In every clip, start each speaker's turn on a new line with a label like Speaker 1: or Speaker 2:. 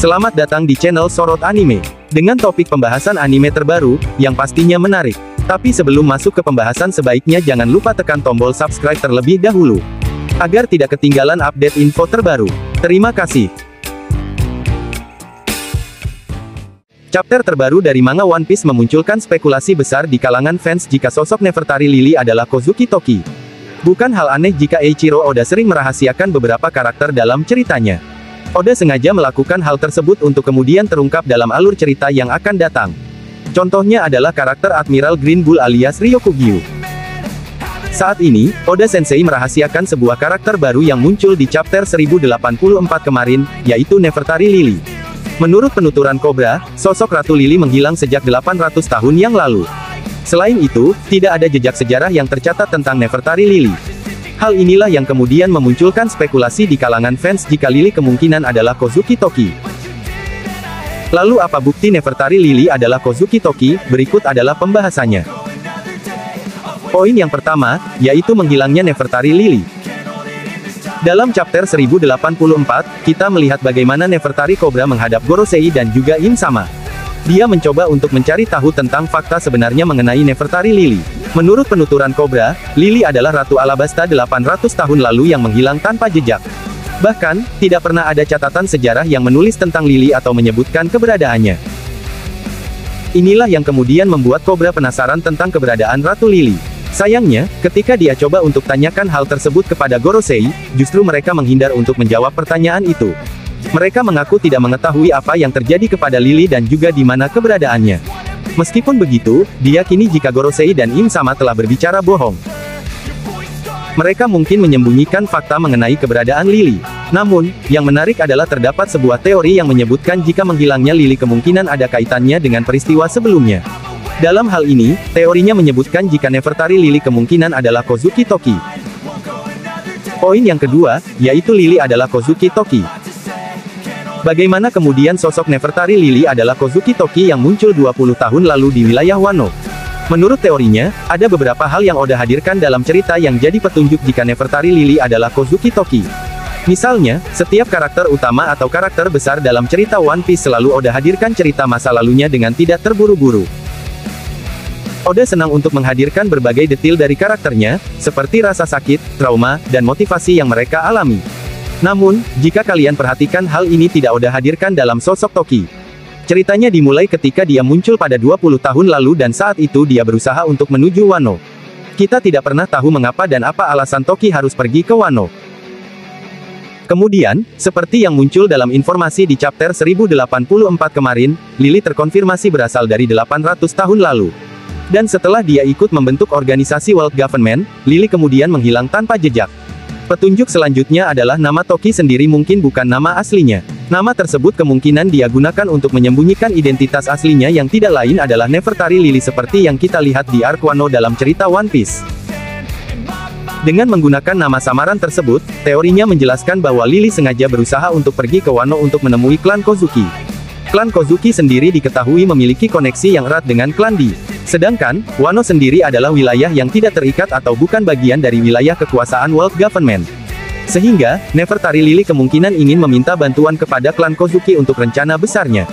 Speaker 1: Selamat datang di channel Sorot Anime. Dengan topik pembahasan anime terbaru, yang pastinya menarik. Tapi sebelum masuk ke pembahasan sebaiknya jangan lupa tekan tombol subscribe terlebih dahulu. Agar tidak ketinggalan update info terbaru. Terima kasih. Chapter terbaru dari manga One Piece memunculkan spekulasi besar di kalangan fans jika sosok Nefertari Lily adalah Kozuki Toki. Bukan hal aneh jika Eiichiro Oda sering merahasiakan beberapa karakter dalam ceritanya. Oda sengaja melakukan hal tersebut untuk kemudian terungkap dalam alur cerita yang akan datang. Contohnya adalah karakter Admiral Green Bull alias Ryokugyu. Saat ini, Oda Sensei merahasiakan sebuah karakter baru yang muncul di chapter 1084 kemarin, yaitu Nefertari Lily. Menurut penuturan Cobra, sosok Ratu Lily menghilang sejak 800 tahun yang lalu. Selain itu, tidak ada jejak sejarah yang tercatat tentang Nefertari Lily. Hal inilah yang kemudian memunculkan spekulasi di kalangan fans jika Lily kemungkinan adalah Kozuki Toki. Lalu apa bukti Nefertari Lily adalah Kozuki Toki? Berikut adalah pembahasannya. Poin yang pertama, yaitu menghilangnya Nefertari Lily. Dalam chapter 1084, kita melihat bagaimana Nefertari Cobra menghadap Gorosei dan juga Im-sama. Dia mencoba untuk mencari tahu tentang fakta sebenarnya mengenai Nefertari Lily. Menurut penuturan Cobra, Lily adalah Ratu Alabasta 800 tahun lalu yang menghilang tanpa jejak. Bahkan, tidak pernah ada catatan sejarah yang menulis tentang Lily atau menyebutkan keberadaannya. Inilah yang kemudian membuat Cobra penasaran tentang keberadaan Ratu Lily. Sayangnya, ketika dia coba untuk tanyakan hal tersebut kepada Gorosei, justru mereka menghindar untuk menjawab pertanyaan itu. Mereka mengaku tidak mengetahui apa yang terjadi kepada Lily dan juga di mana keberadaannya. Meskipun begitu, diyakini jika Gorosei dan Im-sama telah berbicara bohong. Mereka mungkin menyembunyikan fakta mengenai keberadaan Lily. Namun, yang menarik adalah terdapat sebuah teori yang menyebutkan jika menghilangnya Lily kemungkinan ada kaitannya dengan peristiwa sebelumnya. Dalam hal ini, teorinya menyebutkan jika Nefertari Lily kemungkinan adalah Kozuki Toki. Poin yang kedua, yaitu Lily adalah Kozuki Toki. Bagaimana kemudian sosok Nefertari Lily adalah Kozuki Toki yang muncul 20 tahun lalu di wilayah Wano? Menurut teorinya, ada beberapa hal yang Oda hadirkan dalam cerita yang jadi petunjuk jika Nefertari Lily adalah Kozuki Toki. Misalnya, setiap karakter utama atau karakter besar dalam cerita One Piece selalu Oda hadirkan cerita masa lalunya dengan tidak terburu-buru. Oda senang untuk menghadirkan berbagai detail dari karakternya, seperti rasa sakit, trauma, dan motivasi yang mereka alami. Namun, jika kalian perhatikan hal ini tidak Oda hadirkan dalam sosok Toki. Ceritanya dimulai ketika dia muncul pada 20 tahun lalu dan saat itu dia berusaha untuk menuju Wano. Kita tidak pernah tahu mengapa dan apa alasan Toki harus pergi ke Wano. Kemudian, seperti yang muncul dalam informasi di chapter 1084 kemarin, Lily terkonfirmasi berasal dari 800 tahun lalu. Dan setelah dia ikut membentuk organisasi World Government, Lily kemudian menghilang tanpa jejak. Petunjuk selanjutnya adalah nama Toki sendiri mungkin bukan nama aslinya. Nama tersebut kemungkinan dia gunakan untuk menyembunyikan identitas aslinya yang tidak lain adalah Nefertari Lily seperti yang kita lihat di Arc Wano dalam cerita One Piece. Dengan menggunakan nama samaran tersebut, teorinya menjelaskan bahwa Lily sengaja berusaha untuk pergi ke Wano untuk menemui klan Kozuki. Klan Kozuki sendiri diketahui memiliki koneksi yang erat dengan klan Di. Sedangkan, Wano sendiri adalah wilayah yang tidak terikat atau bukan bagian dari wilayah kekuasaan World Government. Sehingga, Nefertari Lily kemungkinan ingin meminta bantuan kepada klan Kozuki untuk rencana besarnya.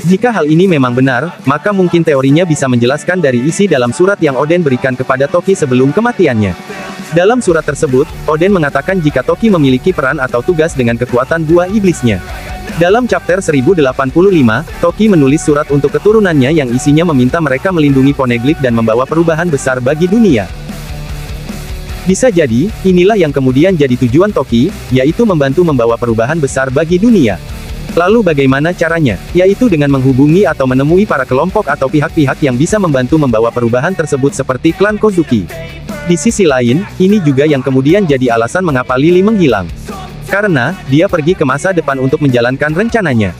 Speaker 1: Jika hal ini memang benar, maka mungkin teorinya bisa menjelaskan dari isi dalam surat yang Oden berikan kepada Toki sebelum kematiannya. Dalam surat tersebut, Oden mengatakan jika Toki memiliki peran atau tugas dengan kekuatan buah iblisnya. Dalam chapter 1085, Toki menulis surat untuk keturunannya yang isinya meminta mereka melindungi Poneglyph dan membawa perubahan besar bagi dunia. Bisa jadi, inilah yang kemudian jadi tujuan Toki, yaitu membantu membawa perubahan besar bagi dunia. Lalu bagaimana caranya? Yaitu dengan menghubungi atau menemui para kelompok atau pihak-pihak yang bisa membantu membawa perubahan tersebut seperti klan Kozuki. Di sisi lain, ini juga yang kemudian jadi alasan mengapa Lily menghilang. Karena, dia pergi ke masa depan untuk menjalankan rencananya.